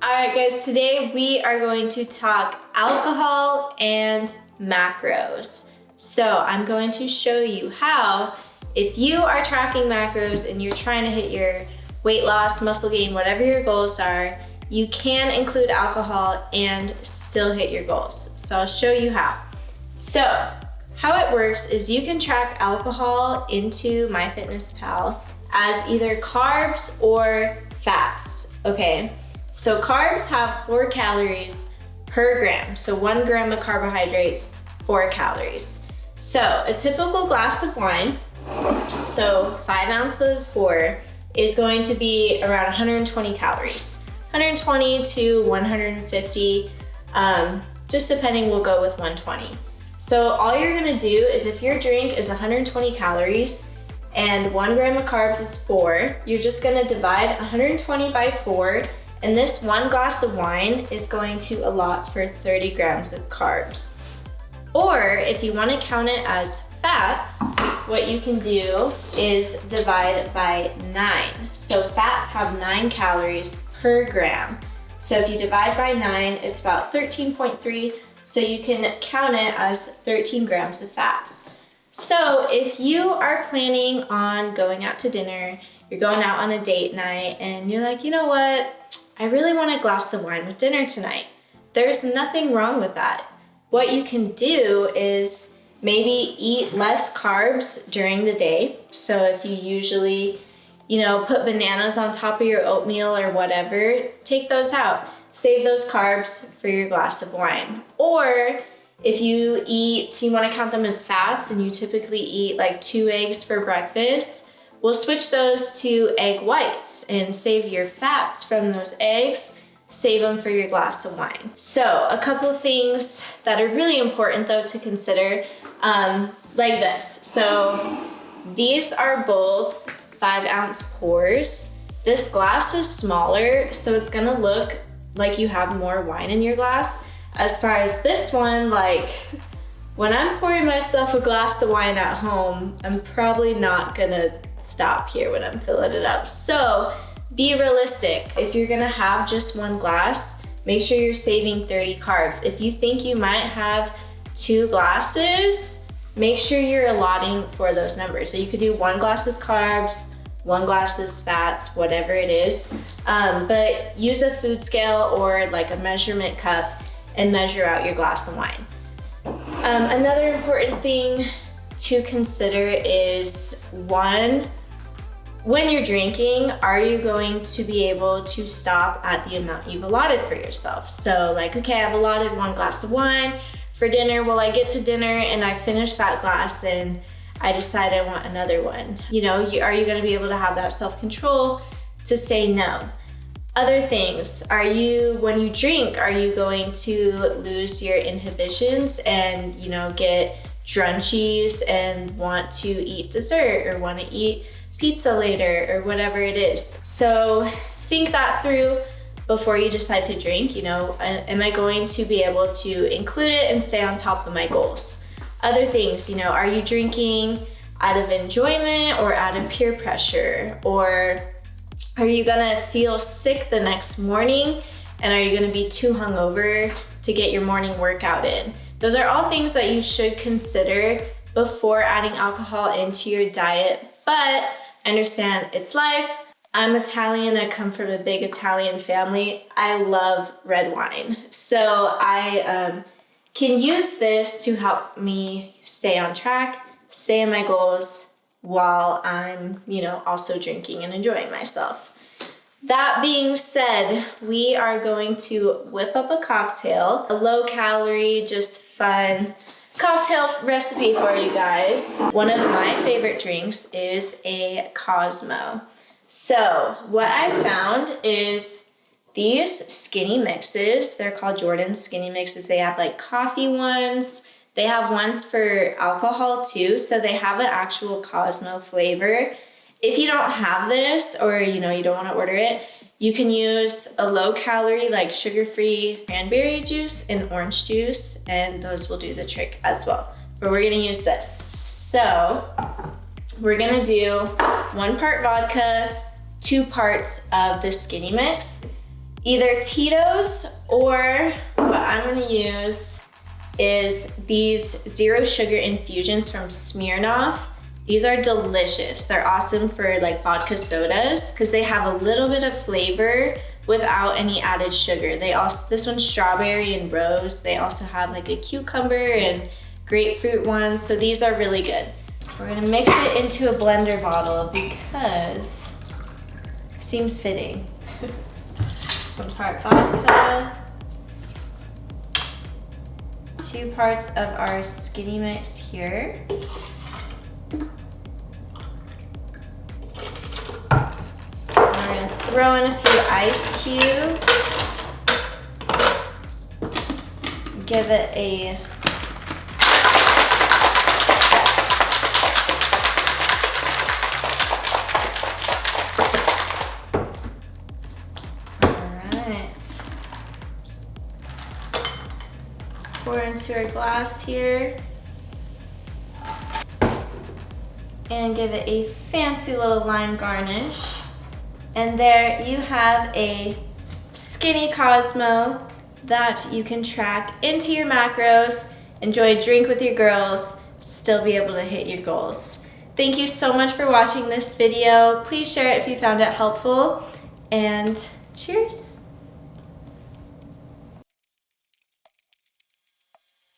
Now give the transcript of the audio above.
Alright guys, today we are going to talk alcohol and macros. So I'm going to show you how, if you are tracking macros and you're trying to hit your weight loss, muscle gain, whatever your goals are, you can include alcohol and still hit your goals. So I'll show you how. So how it works is you can track alcohol into MyFitnessPal as either carbs or fats, okay? So carbs have 4 calories per gram. So 1 gram of carbohydrates, 4 calories. So a typical glass of wine, so 5 ounces of 4, is going to be around 120 calories. 120 to 150, just depending, we'll go with 120. So all you're gonna do is, if your drink is 120 calories and 1 gram of carbs is 4, you're just gonna divide 120 by 4, and this 1 glass of wine is going to allot for 30 grams of carbs. Or if you wanna count it as fats, what you can do is divide by 9. So fats have 9 calories per gram. So if you divide by 9, it's about 13.3, so you can count it as 13 grams of fats. So if you are planning on going out to dinner, you're going out on a date night, and you're like, you know what? I really want a glass of wine with dinner tonight. There's nothing wrong with that. What you can do is maybe eat less carbs during the day. So if you usually, put bananas on top of your oatmeal or whatever, take those out. Save those carbs for your glass of wine. Or if you want to count them as fats, and you typically eat like 2 eggs for breakfast, we'll switch those to egg whites and save your fats from those eggs, save them for your glass of wine. So a couple things that are really important though to consider, like this. So these are both 5-ounce pours. This glass is smaller, so it's gonna look like you have more wine in your glass. As far as this one, like when I'm pouring myself a glass of wine at home, I'm probably not gonna stop here when I'm filling it up. So be realistic. If you're gonna have just 1 glass, make sure you're saving 30 carbs. If you think you might have 2 glasses, make sure you're allotting for those numbers. So you could do 1 glass is carbs, 1 glass is fats, whatever it is. But use a food scale or like a measurement cup and measure out your glass of wine. Another important thing to consider is, one, when you're drinking, are you going to be able to stop at the amount you've allotted for yourself? So like, okay, I've allotted 1 glass of wine for dinner. Well, I get to dinner and I finish that glass and I decide I want another one. Are you gonna be able to have that self-control to say no? Other things, when you drink, are you going to lose your inhibitions and, get drunchies and want to eat dessert or want to eat pizza later or whatever it is? So think that through before you decide to drink. Am I going to be able to include it and stay on top of my goals? Other things, are you drinking out of enjoyment or out of peer pressure? Or are you gonna feel sick the next morning, and are you gonna be too hungover to get your morning workout in? Those are all things that you should consider before adding alcohol into your diet. But understand, it's life. I'm Italian, I come from a big Italian family. I love red wine. So I can use this to help me stay on track, stay in my goals while I'm, also drinking and enjoying myself. That being said, we are going to whip up a cocktail, a low calorie, just fun cocktail recipe for you guys. One of my favorite drinks is a Cosmo. So what I found is these skinny mixes. They're called Jordan's skinny mixes. They have like coffee ones. They have ones for alcohol too. So they have an actual Cosmo flavor. If you don't have this, or you don't want to order it, you can use a low calorie like sugar-free cranberry juice and orange juice, and those will do the trick as well. But we're gonna use this. So we're gonna do 1 part vodka, 2 parts of the skinny mix. either Tito's, or what I'm gonna use is these zero sugar infusions from Smirnoff. These are delicious. They're awesome for like vodka sodas because they have a little bit of flavor without any added sugar. This one's strawberry and rose. They also have like a cucumber and grapefruit ones. So these are really good. We're gonna mix it into a blender bottle because it seems fitting. 1 part vodka, 2 parts of our skinny mix here. We're gonna throw in a few ice cubes. Give it a pour into our glass here and give it a fancy little lime garnish. And there you have a skinny Cosmo that you can track into your macros, enjoy a drink with your girls, still be able to hit your goals. Thank you so much for watching this video. Please share it if you found it helpful, and cheers.